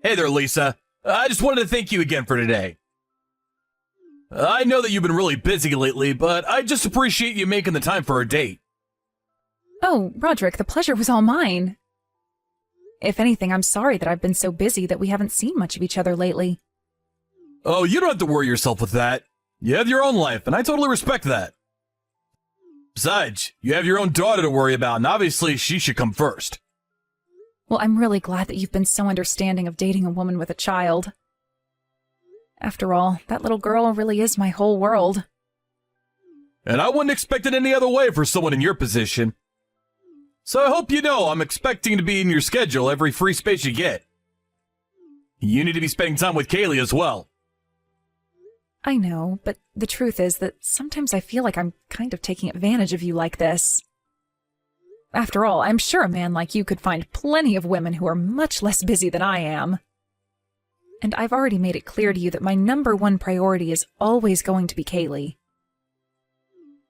Hey there, Lisa. I just wanted to thank you again for today. I know that you've been really busy lately, but I just appreciate you making the time for our date. Oh, Roderick, the pleasure was all mine. If anything, I'm sorry that I've been so busy that we haven't seen much of each other lately. Oh, you don't have to worry yourself with that. You have your own life, and I totally respect that. Besides, you have your own daughter to worry about, and obviously she should come first. Well, I'm really glad that you've been so understanding of dating a woman with a child. After all, that little girl really is my whole world. And I wouldn't expect it any other way for someone in your position. So I hope you know I'm expecting to be in your schedule every free space you get. You need to be spending time with Kaylee as well. I know, but the truth is that sometimes I feel like I'm kind of taking advantage of you like this. After all, I'm sure a man like you could find plenty of women who are much less busy than I am. And I've already made it clear to you that my #1 priority is always going to be Kaylee.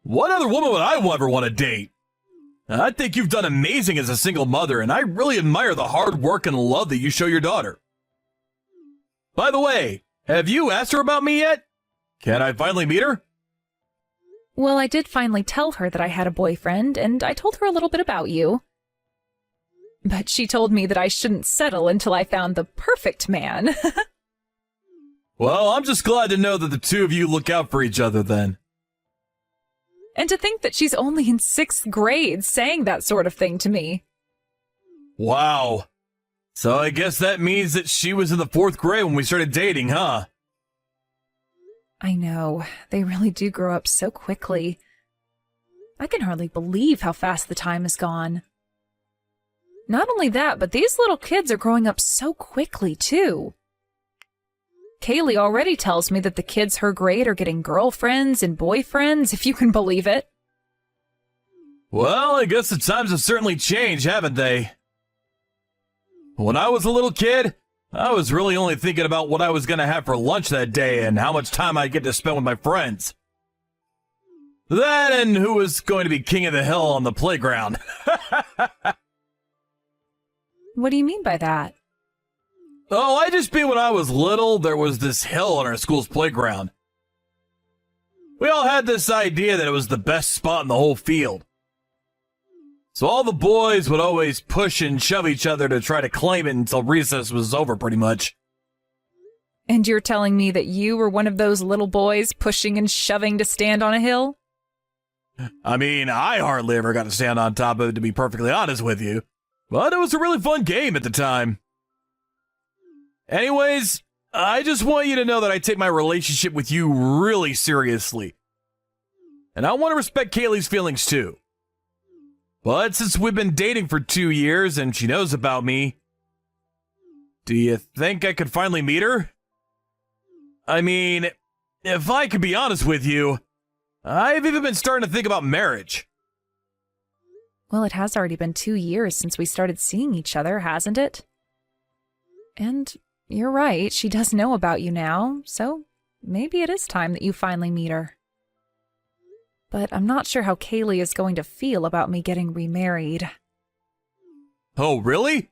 What other woman would I ever want to date? I think you've done amazing as a single mother, and I really admire the hard work and love that you show your daughter. By the way, have you asked her about me yet? Can I finally meet her? Well, I did finally tell her that I had a boyfriend, and I told her a little bit about you. But she told me that I shouldn't settle until I found the perfect man. Well, I'm just glad to know that the two of you look out for each other then. And to think that she's only in 6th grade saying that sort of thing to me. Wow. So I guess that means that she was in the 4th grade when we started dating, huh? I know, they really do grow up so quickly. I can hardly believe how fast the time has gone. Not only that, but these little kids are growing up so quickly, too. Kaylee already tells me that the kids her grade are getting girlfriends and boyfriends, if you can believe it. Well, I guess the times have certainly changed, haven't they? When I was a little kid, I was really only thinking about what I was going to have for lunch that day and how much time I'd get to spend with my friends. That and who was going to be king of the hill on the playground. What do you mean by that? Oh, I just mean when I was little, there was this hill on our school's playground. We all had this idea that it was the best spot in the whole field. So all the boys would always push and shove each other to try to claim it until recess was over, pretty much. And you're telling me that you were one of those little boys pushing and shoving to stand on a hill? I mean, I hardly ever got to stand on top of it, to be perfectly honest with you. But it was a really fun game at the time. Anyways, I just want you to know that I take my relationship with you really seriously. And I want to respect Kaylee's feelings too. But since we've been dating for 2 years and she knows about me, do you think I could finally meet her? I mean, if I could be honest with you, I've even been starting to think about marriage. Well, it has already been 2 years since we started seeing each other, hasn't it? And you're right, she does know about you now, so maybe it is time that you finally meet her. But I'm not sure how Kaylee is going to feel about me getting remarried. Oh, really?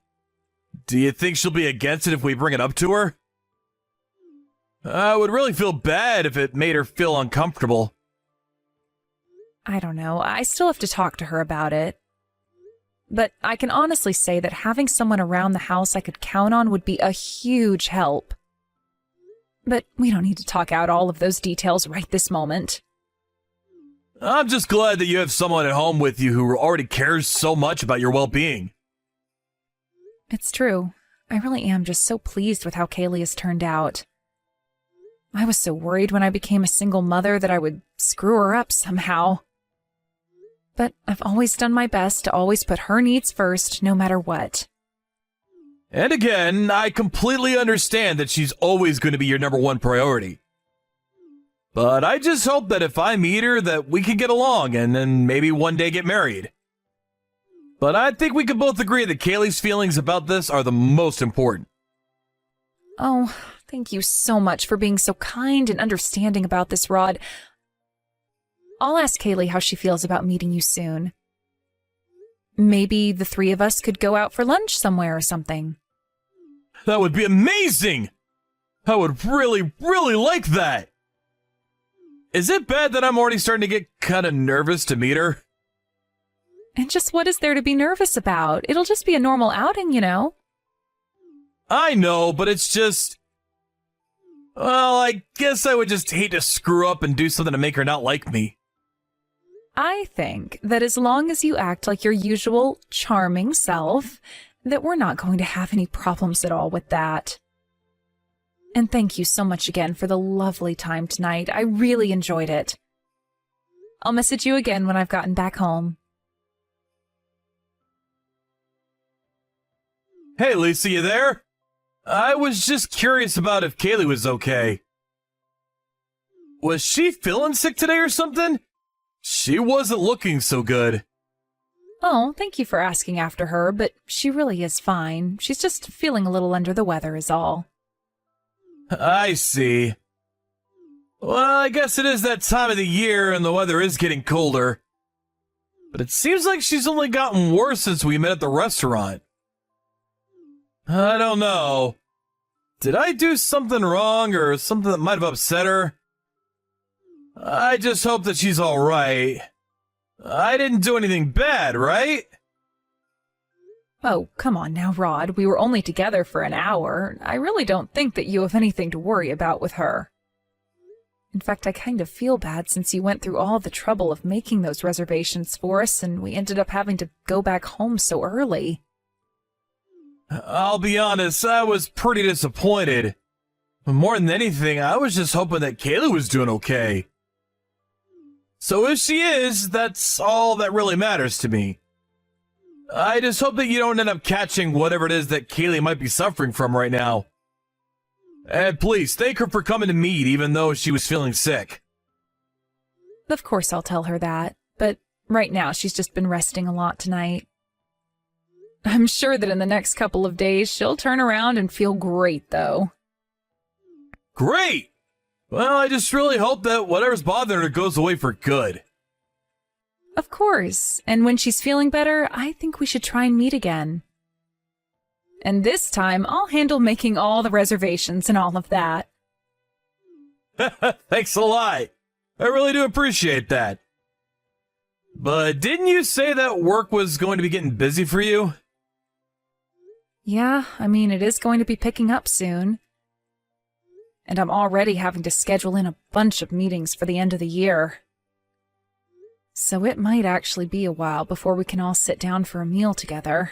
Do you think she'll be against it if we bring it up to her? I would really feel bad if it made her feel uncomfortable. I don't know, I still have to talk to her about it. But I can honestly say that having someone around the house I could count on would be a huge help. But we don't need to talk out all of those details right this moment. I'm just glad that you have someone at home with you who already cares so much about your well-being. It's true. I really am just so pleased with how Kaylee has turned out. I was so worried when I became a single mother that I would screw her up somehow. But I've always done my best to always put her needs first, no matter what. And again, I completely understand that she's always going to be your #1 priority. But I just hope that if I meet her that we can get along and then maybe one day get married. But I think we can both agree that Kaylee's feelings about this are the most important. Oh, thank you so much for being so kind and understanding about this, Rod. I'll ask Kaylee how she feels about meeting you soon. Maybe the 3 of us could go out for lunch somewhere or something. That would be amazing! I would really, really like that! Is it bad that I'm already starting to get kind of nervous to meet her? And just what is there to be nervous about? It'll just be a normal outing, you know. I know, but it's just... Well, I guess I would just hate to screw up and do something to make her not like me. I think that as long as you act like your usual charming self, that we're not going to have any problems at all with that. And thank you so much again for the lovely time tonight. I really enjoyed it. I'll message you again when I've gotten back home. Hey, Lisa, you there? I was just curious about if Kaylee was okay. Was she feeling sick today or something? She wasn't looking so good. Oh, thank you for asking after her, but she really is fine. She's just feeling a little under the weather is all. I see. Well, I guess it is that time of the year and the weather is getting colder. But it seems like she's only gotten worse since we met at the restaurant. I don't know. Did I do something wrong or something that might have upset her? I just hope that she's all right. I didn't do anything bad, right? Oh, come on now, Rod. We were only together for an hour. I really don't think that you have anything to worry about with her. In fact, I kind of feel bad since you went through all the trouble of making those reservations for us and we ended up having to go back home so early. I'll be honest, I was pretty disappointed. More than anything, I was just hoping that Kaylee was doing okay. So if she is, that's all that really matters to me. I just hope that you don't end up catching whatever it is that Kaylee might be suffering from right now. And please, thank her for coming to meet even though she was feeling sick. Of course I'll tell her that, but right now she's just been resting a lot tonight. I'm sure that in the next couple of days she'll turn around and feel great, though. Great! Well, I just really hope that whatever's bothering her goes away for good. Of course, and when she's feeling better, I think we should try and meet again. And this time, I'll handle making all the reservations and all of that. Thanks a lot. I really do appreciate that. But didn't you say that work was going to be getting busy for you? Yeah, I mean, it is going to be picking up soon. And I'm already having to schedule in a bunch of meetings for the end of the year. So it might actually be a while before we can all sit down for a meal together.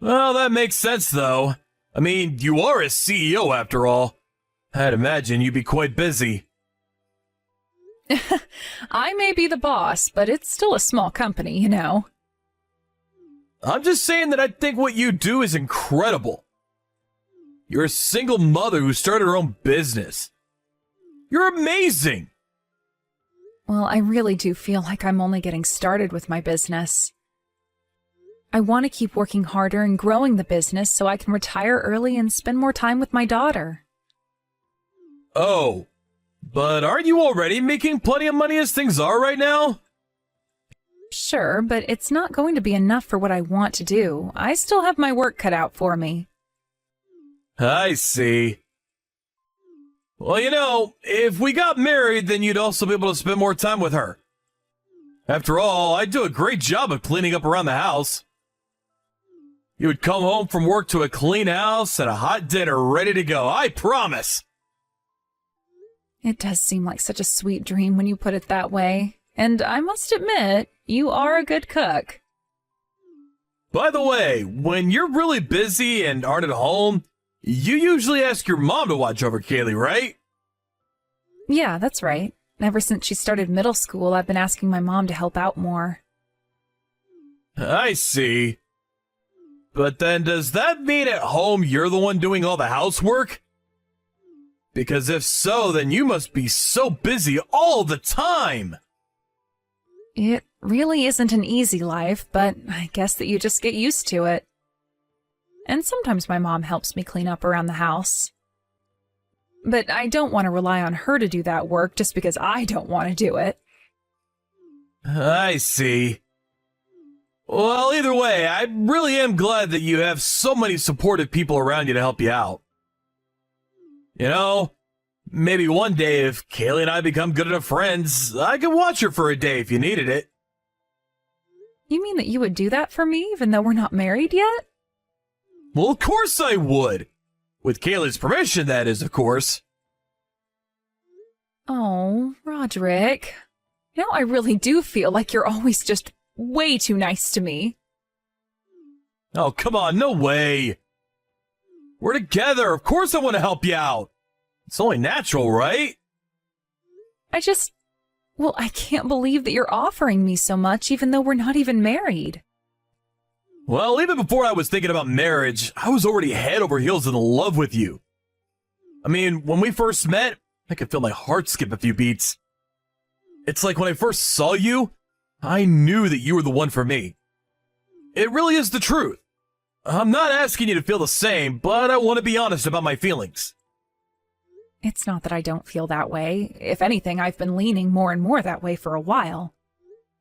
Well, that makes sense, though. I mean, you are a CEO after all. I'd imagine you'd be quite busy. I may be the boss, but it's still a small company, you know. I'm just saying that I think what you do is incredible. You're a single mother who started her own business. You're amazing! Well, I really do feel like I'm only getting started with my business. I want to keep working harder and growing the business so I can retire early and spend more time with my daughter. Oh, but aren't you already making plenty of money as things are right now? Sure, but it's not going to be enough for what I want to do. I still have my work cut out for me. I see. Well, you know, if we got married, then you'd also be able to spend more time with her. After all, I do a great job of cleaning up around the house. You would come home from work to a clean house and a hot dinner ready to go, I promise. It does seem like such a sweet dream when you put it that way. And I must admit, you are a good cook. By the way, when you're really busy and aren't at home, you usually ask your mom to watch over Kaylee, right? Yeah, that's right. Ever since she started middle school, I've been asking my mom to help out more. I see. But then does that mean at home you're the one doing all the housework? Because if so, then you must be so busy all the time. It really isn't an easy life, but I guess that you just get used to it. And sometimes my mom helps me clean up around the house. But I don't want to rely on her to do that work just because I don't want to do it. I see. Well, either way, I really am glad that you have so many supportive people around you to help you out. You know, maybe one day if Kaylee and I become good enough friends, I could watch her for a day if you needed it. You mean that you would do that for me even though we're not married yet? Well, of course I would. With Kaylee's permission, that is, of course. Oh, Roderick. You know, I really do feel like you're always just way too nice to me. Oh, come on, no way. We're together. Of course I want to help you out. It's only natural, right? Well, I can't believe that you're offering me so much even though we're not even married. Well, even before I was thinking about marriage, I was already head over heels in love with you. I mean, when we first met, I could feel my heart skip a few beats. It's like when I first saw you, I knew that you were the one for me. It really is the truth. I'm not asking you to feel the same, but I want to be honest about my feelings. It's not that I don't feel that way. If anything, I've been leaning more and more that way for a while.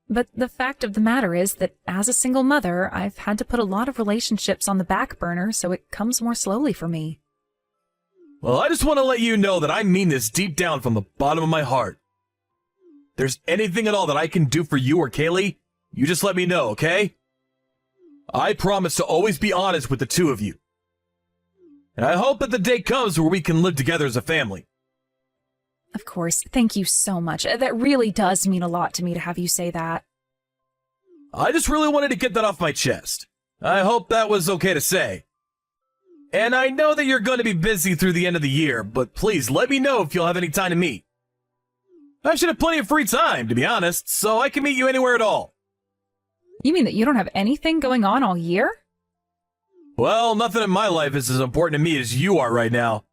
But the fact of the matter is that as a single mother, I've had to put a lot of relationships on the back burner, so it comes more slowly for me. Well, I just want to let you know that I mean this deep down from the bottom of my heart. If there's anything at all that I can do for you or Kaylee, you just let me know, okay? I promise to always be honest with the two of you. And I hope that the day comes where we can live together as a family. Of course, thank you so much. That really does mean a lot to me to have you say that. I just really wanted to get that off my chest. I hope that was okay to say. And I know that you're going to be busy through the end of the year, but please let me know if you'll have any time to meet. I should have plenty of free time, to be honest, so I can meet you anywhere at all. You mean that you don't have anything going on all year? Well, nothing in my life is as important to me as you are right now.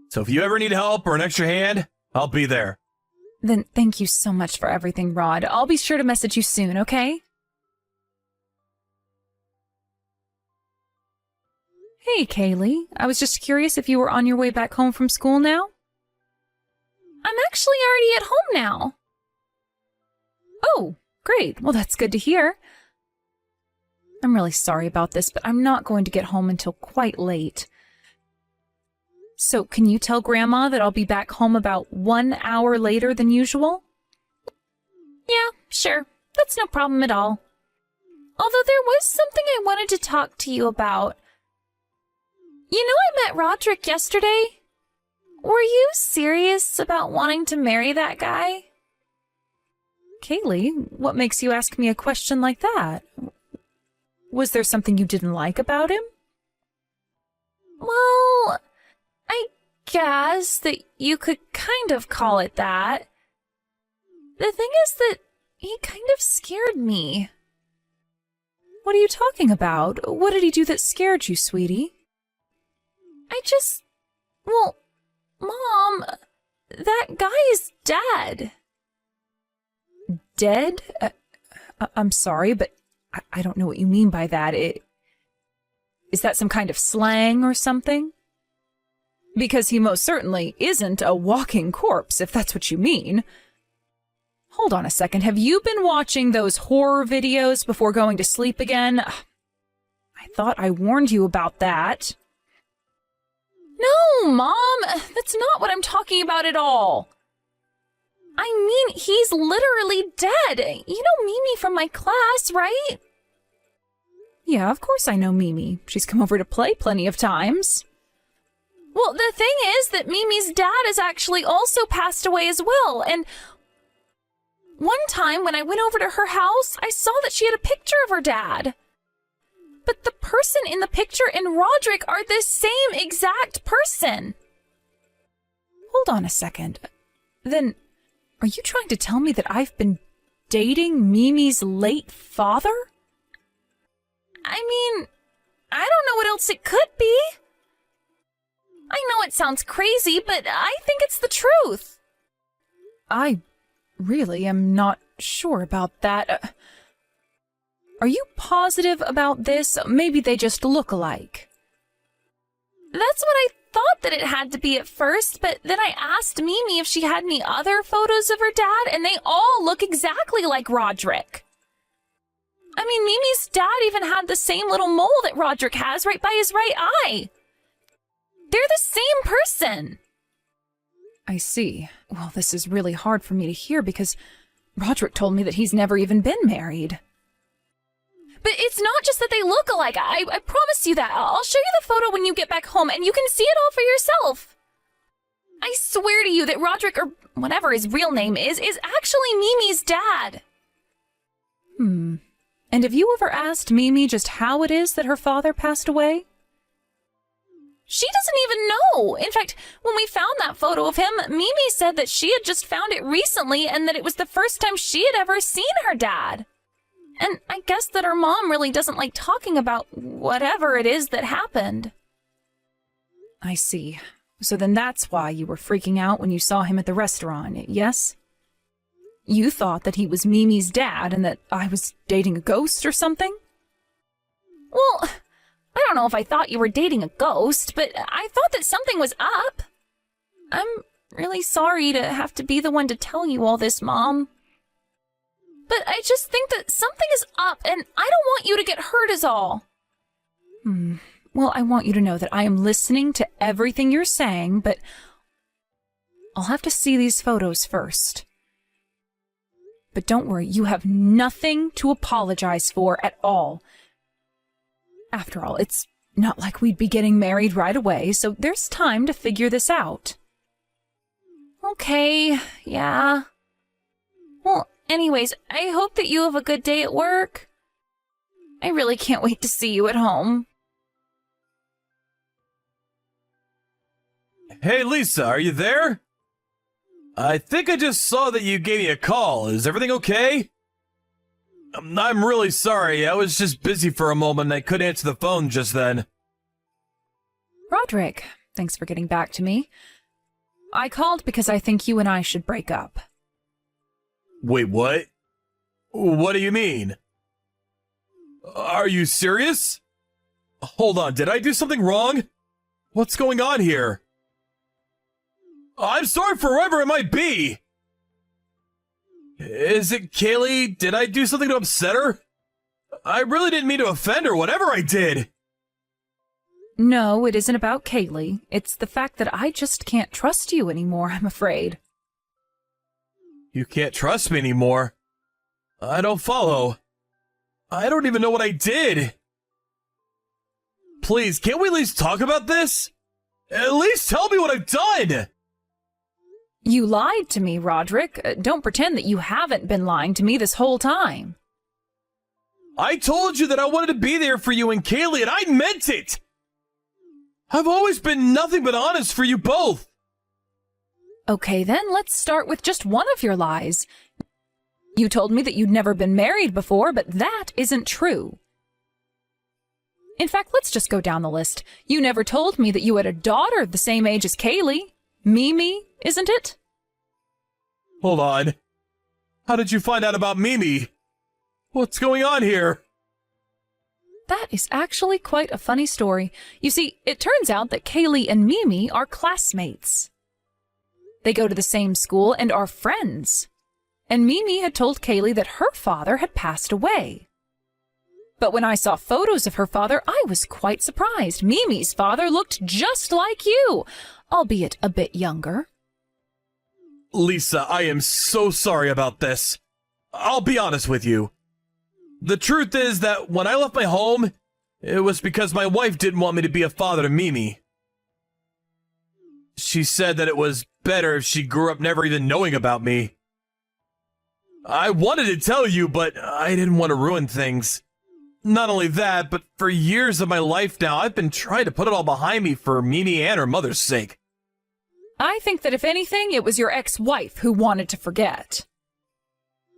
So if you ever need help or an extra hand, I'll be there. Then thank you so much for everything, Rod. I'll be sure to message you soon, okay? Hey, Kaylee. I was just curious if you were on your way back home from school now? I'm actually already at home now. Oh, great. Well, that's good to hear. I'm really sorry about this, but I'm not going to get home until quite late. So, can you tell Grandma that I'll be back home about 1 hour later than usual? Yeah, sure. That's no problem at all. Although there was something I wanted to talk to you about. You know, I met Roderick yesterday. Were you serious about wanting to marry that guy? Kaylee, what makes you ask me a question like that? Was there something you didn't like about him? Well, I guess that you could kind of call it that. The thing is that he kind of scared me. What are you talking about? What did he do that scared you, sweetie? Well, Mom, that guy is dead. Dead? I'm sorry, but I don't know what you mean by that. Is that some kind of slang or something? Because he most certainly isn't a walking corpse, if that's what you mean. Hold on a second. Have you been watching those horror videos before going to sleep again? I thought I warned you about that. No, Mom, that's not what I'm talking about at all. I mean, he's literally dead. You know Mimi from my class, right? Yeah, of course I know Mimi. She's come over to play plenty of times. Well, the thing is that Mimi's dad has actually also passed away as well, and one time when I went over to her house, I saw that she had a picture of her dad. But the person in the picture and Roderick are the same exact person. Hold on a second. Then, are you trying to tell me that I've been dating Mimi's late father? I mean, I don't know what else it could be. I know it sounds crazy, but I think it's the truth. I really am not sure about that. Are you positive about this? Maybe they just look alike. That's what I thought that it had to be at first, but then I asked Mimi if she had any other photos of her dad, and they all look exactly like Roderick. I mean, Mimi's dad even had the same little mole that Roderick has right by his right eye. They're the same person. I see. Well, this is really hard for me to hear because Roderick told me that he's never even been married. But it's not just that they look alike. I promise you that. I'll show you the photo when you get back home and you can see it all for yourself. I swear to you that Roderick, or whatever his real name is actually Mimi's dad. And have you ever asked Mimi just how it is that her father passed away? She doesn't even know. In fact, when we found that photo of him, Mimi said that she had just found it recently and that it was the first time she had ever seen her dad. And I guess that her mom really doesn't like talking about whatever it is that happened. I see. So then that's why you were freaking out when you saw him at the restaurant, yes? You thought that he was Mimi's dad and that I was dating a ghost or something? Well, I don't know if I thought you were dating a ghost, but I thought that something was up. I'm really sorry to have to be the one to tell you all this, Mom. But I just think that something is up, and I don't want you to get hurt is all. Well, I want you to know that I am listening to everything you're saying, but I'll have to see these photos first. But don't worry, you have nothing to apologize for at all. After all, it's not like we'd be getting married right away, so there's time to figure this out. Okay, yeah. Well, anyways, I hope that you have a good day at work. I really can't wait to see you at home. Hey, Lisa, are you there? I think I just saw that you gave me a call. Is everything okay? I'm really sorry. I was just busy for a moment and I couldn't answer the phone just then. Roderick, thanks for getting back to me. I called because I think you and I should break up. Wait, what? What do you mean? Are you serious? Hold on, did I do something wrong? What's going on here? I'm sorry for whoever it might be! Is it Kaylee? Did I do something to upset her? I really didn't mean to offend her, whatever I did! No, it isn't about Kaylee. It's the fact that I just can't trust you anymore, I'm afraid. You can't trust me anymore? I don't follow. I don't even know what I did. Please, can't we at least talk about this? At least tell me what I've done! You lied to me, Roderick. Don't pretend that you haven't been lying to me this whole time. I told you that I wanted to be there for you and Kaylee, and I meant it! I've always been nothing but honest for you both! Okay, then let's start with just one of your lies. You told me that you'd never been married before, but that isn't true. In fact, let's just go down the list. You never told me that you had a daughter the same age as Kaylee. Mimi, isn't it? Hold on. How did you find out about Mimi? What's going on here? That is actually quite a funny story. You see, it turns out that Kaylee and Mimi are classmates. They go to the same school and are friends. And Mimi had told Kaylee that her father had passed away. But when I saw photos of her father, I was quite surprised. Mimi's father looked just like you, albeit a bit younger. Lisa, I am so sorry about this. I'll be honest with you. The truth is that when I left my home, it was because my wife didn't want me to be a father to Mimi. She said that it was better if she grew up never even knowing about me. I wanted to tell you, but I didn't want to ruin things. Not only that, but for years of my life now, I've been trying to put it all behind me for Mimi and her mother's sake. I think that if anything, it was your ex-wife who wanted to forget.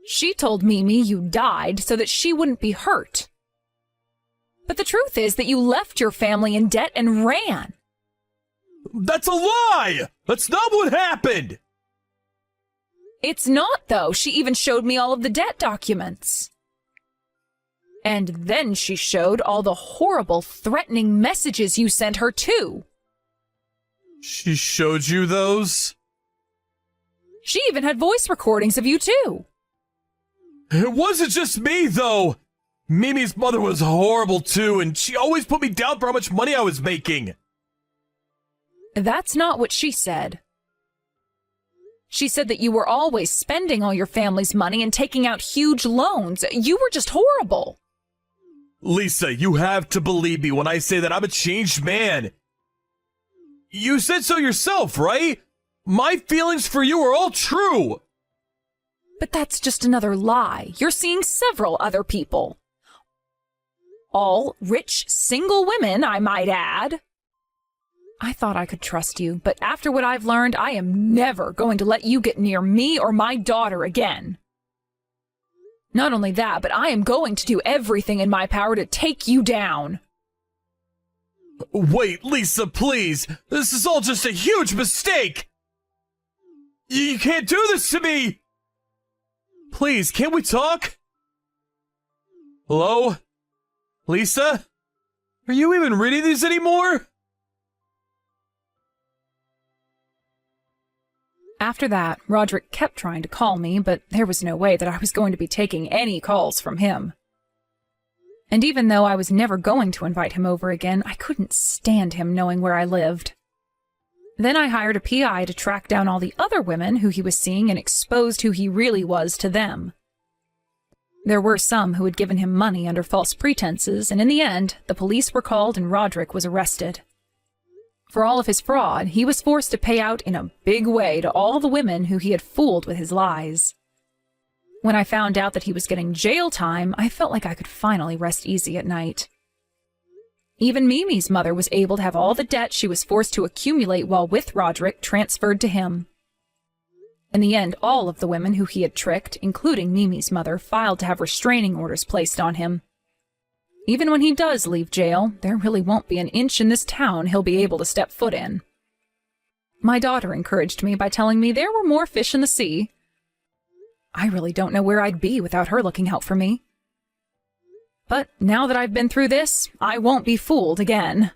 She told Mimi you died so that she wouldn't be hurt. But the truth is that you left your family in debt and ran. That's a lie! That's not what happened! It's not, though. She even showed me all of the debt documents. And then she showed all the horrible, threatening messages you sent her, too. She showed you those? She even had voice recordings of you, too. It wasn't just me, though! Mimi's mother was horrible too, and she always put me down for how much money I was making. That's not what she said. She said that you were always spending all your family's money and taking out huge loans. You were just horrible. Lisa, you have to believe me when I say that I'm a changed man. You said so yourself, right? My feelings for you are all true. But that's just another lie. You're seeing several other people. All rich, single women, I might add. I thought I could trust you, but after what I've learned, I am never going to let you get near me or my daughter again. Not only that, but I am going to do everything in my power to take you down. Wait, Lisa, please. This is all just a huge mistake. You can't do this to me. Please, can't we talk? Hello? Lisa? Are you even reading these anymore? After that, Roderick kept trying to call me, but there was no way that I was going to be taking any calls from him. And even though I was never going to invite him over again, I couldn't stand him knowing where I lived. Then I hired a PI to track down all the other women who he was seeing and exposed who he really was to them. There were some who had given him money under false pretenses, and in the end, the police were called and Roderick was arrested. For all of his fraud, he was forced to pay out in a big way to all the women who he had fooled with his lies. When I found out that he was getting jail time, I felt like I could finally rest easy at night. Even Mimi's mother was able to have all the debt she was forced to accumulate while with Roderick transferred to him. In the end, all of the women who he had tricked, including Mimi's mother, filed to have restraining orders placed on him. Even when he does leave jail, there really won't be an inch in this town he'll be able to step foot in. My daughter encouraged me by telling me there were more fish in the sea. I really don't know where I'd be without her looking out for me. But now that I've been through this, I won't be fooled again.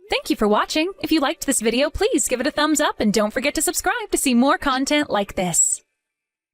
Thank you for watching. If you liked this video, please give it a thumbs up and don't forget to subscribe to see more content like this.